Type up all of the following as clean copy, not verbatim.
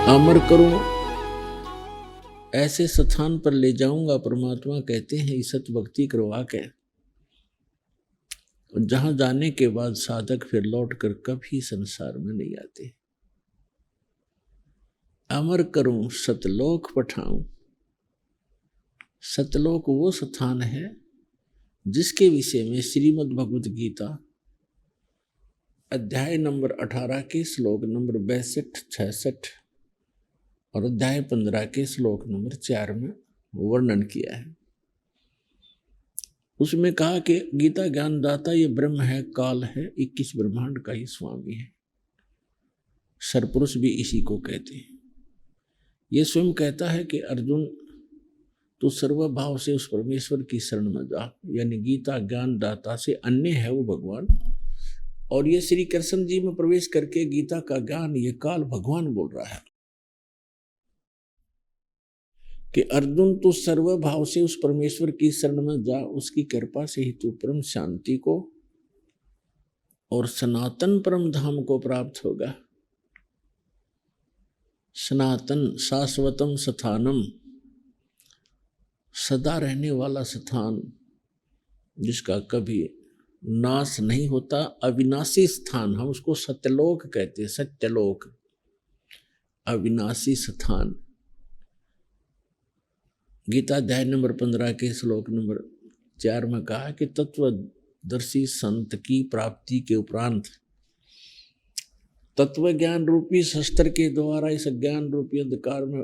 अमर करूं ऐसे स्थान पर ले जाऊंगा, परमात्मा कहते हैं सत भक्ति करवा के, जहां जाने के बाद साधक फिर लौट कर कभी संसार में नहीं आते। अमर करूं सतलोक पठाऊं। सतलोक वो स्थान है जिसके विषय में श्रीमद् भगवद गीता अध्याय नंबर 18 के श्लोक नंबर 62, 66 और अध्याय 15 के श्लोक नंबर 4 में वर्णन किया है। उसमें कहा कि गीता ज्ञानदाता ये ब्रह्म है, काल है, 21 ब्रह्मांड का ही स्वामी है। सरपुरुष भी इसी को कहते हैं। ये स्वयं कहता है कि अर्जुन तू सर्वभाव से उस परमेश्वर की शरण में जा, यानी गीता ज्ञानदाता से अन्य है वो भगवान। और ये श्री कृष्ण जी में प्रवेश करके गीता का ज्ञान ये काल भगवान बोल रहा है कि अर्जुन तू सर्वभाव से उस परमेश्वर की शरण में जा, उसकी कृपा से ही तू परम शांति को और सनातन परम धाम को प्राप्त होगा। सनातन शाश्वतम स्थानम, सदा रहने वाला स्थान जिसका कभी नाश नहीं होता, अविनाशी स्थान, हम उसको सत्यलोक कहते हैं। सत्यलोक अविनाशी स्थान। गीता अध्याय नंबर 15 के श्लोक नंबर 4 में कहा कि तत्वदर्शी संत की प्राप्ति के उपरांत तत्व ज्ञान रूपी शस्त्र के द्वारा इस ज्ञान रूपी अंधकार में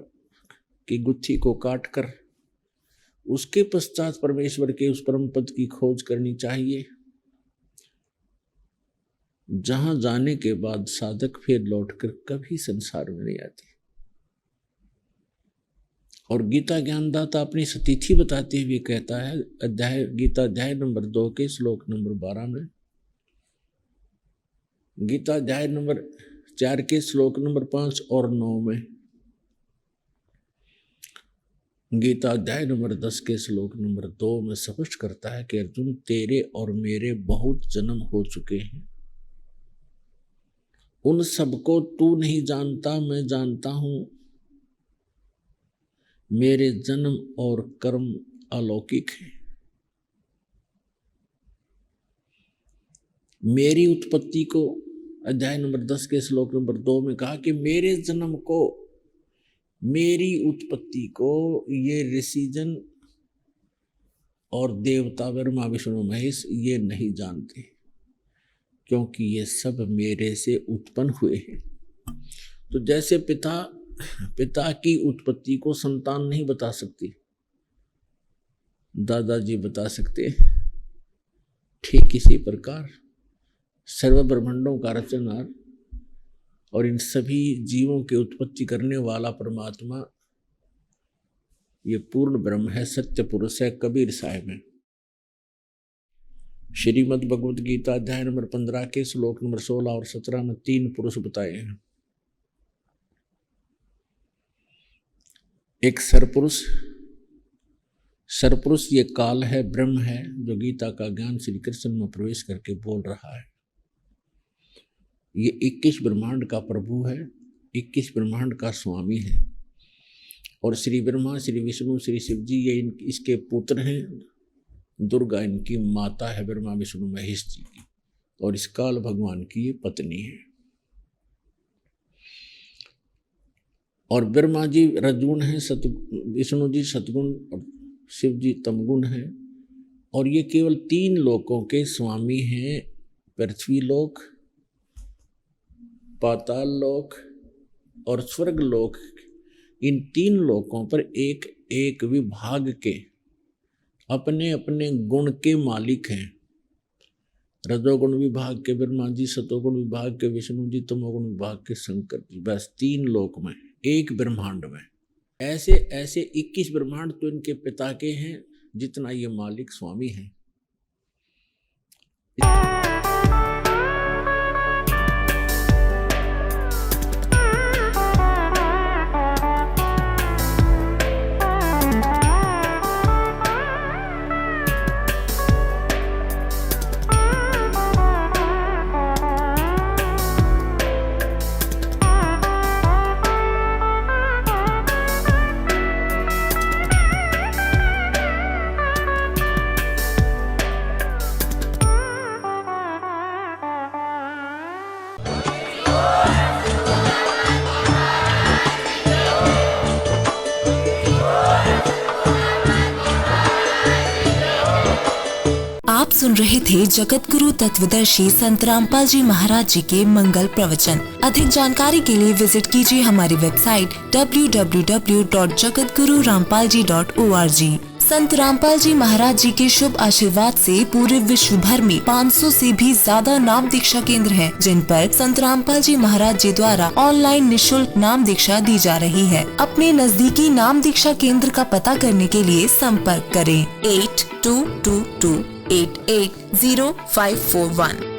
की गुत्थी को काट कर उसके पश्चात परमेश्वर के उस परम पद की खोज करनी चाहिए, जहां जाने के बाद साधक फिर लौटकर कभी संसार में नहीं आते। और गीता ज्ञानदाता अपनी सतिथि बताते हुए कहता है गीता अध्याय नंबर 2 के श्लोक नंबर 12 में, गीता अध्याय नंबर 4 के श्लोक नंबर 5 और 9 में, गीता अध्याय नंबर 10 के श्लोक नंबर 2 में स्पष्ट करता है कि अर्जुन तेरे और मेरे बहुत जन्म हो चुके हैं, उन सबको तू नहीं जानता, मैं जानता हूं। मेरे जन्म और कर्म अलौकिक है। मेरी उत्पत्ति को अध्याय नंबर 10 के श्लोक नंबर 2 में कहा कि मेरे जन्म को, मेरी उत्पत्ति को ये ऋषिजन और देवता ब्रह्मा विष्णु महेश ये नहीं जानते, क्योंकि ये सब मेरे से उत्पन्न हुए हैं। तो जैसे पिता की उत्पत्ति को संतान नहीं बता सकती, दादाजी बता सकते, ठीक इसी प्रकार सर्व ब्रह्मांडों का रचनहार और इन सभी जीवों की उत्पत्ति करने वाला परमात्मा ये पूर्ण ब्रह्म है, सत्य पुरुष है। कबीर साहिब है श्रीमद् भगवद गीता अध्याय नंबर 15 के श्लोक नंबर 16 और 17 में 3 पुरुष बताए हैं। एक सरपुरुष ये काल है, ब्रह्म है, जो गीता का ज्ञान श्री कृष्ण में प्रवेश करके बोल रहा है। ये 21 ब्रह्मांड का प्रभु है, 21 ब्रह्मांड का स्वामी है। और श्री ब्रह्मा, श्री विष्णु, श्री शिव जी ये इसके पुत्र हैं। दुर्गा इनकी माता है, ब्रह्मा विष्णु महेश जी की, और इस काल भगवान की ये पत्नी है। और ब्रह्मा जी रजगुण है, विष्णु जी सतगुण और शिव जी तमगुण है। और ये केवल 3 लोकों के स्वामी हैं, पृथ्वी लोक, पाताल लोक और स्वर्ग लोक। इन 3 लोकों पर एक एक विभाग के अपने अपने गुण के मालिक हैं। रजोगुण विभाग के ब्रह्मा जी, सतोगुण विभाग के विष्णु जी, तमोगुण विभाग के शंकर जी। बस 3 लोक में, एक ब्रह्मांड में ऐसे 21 ब्रह्मांड तो इनके पिता के हैं, जितना ये मालिक स्वामी हैं। सुन रहे थे जगत गुरु तत्वदर्शी संत रामपाल जी महाराज जी के मंगल प्रवचन। अधिक जानकारी के लिए विजिट कीजिए हमारी वेबसाइट www.jagatgururampalji.org। संत रामपाल जी महाराज जी के शुभ आशीर्वाद से पूरे विश्व भर में 500 से भी ज्यादा नाम दीक्षा केंद्र हैं, जिन पर संत रामपाल जी महाराज जी द्वारा ऑनलाइन निशुल्क नाम दीक्षा दी जा रही है। अपने नजदीकी नाम दीक्षा केंद्र का पता करने के लिए संपर्क करें 8222880541।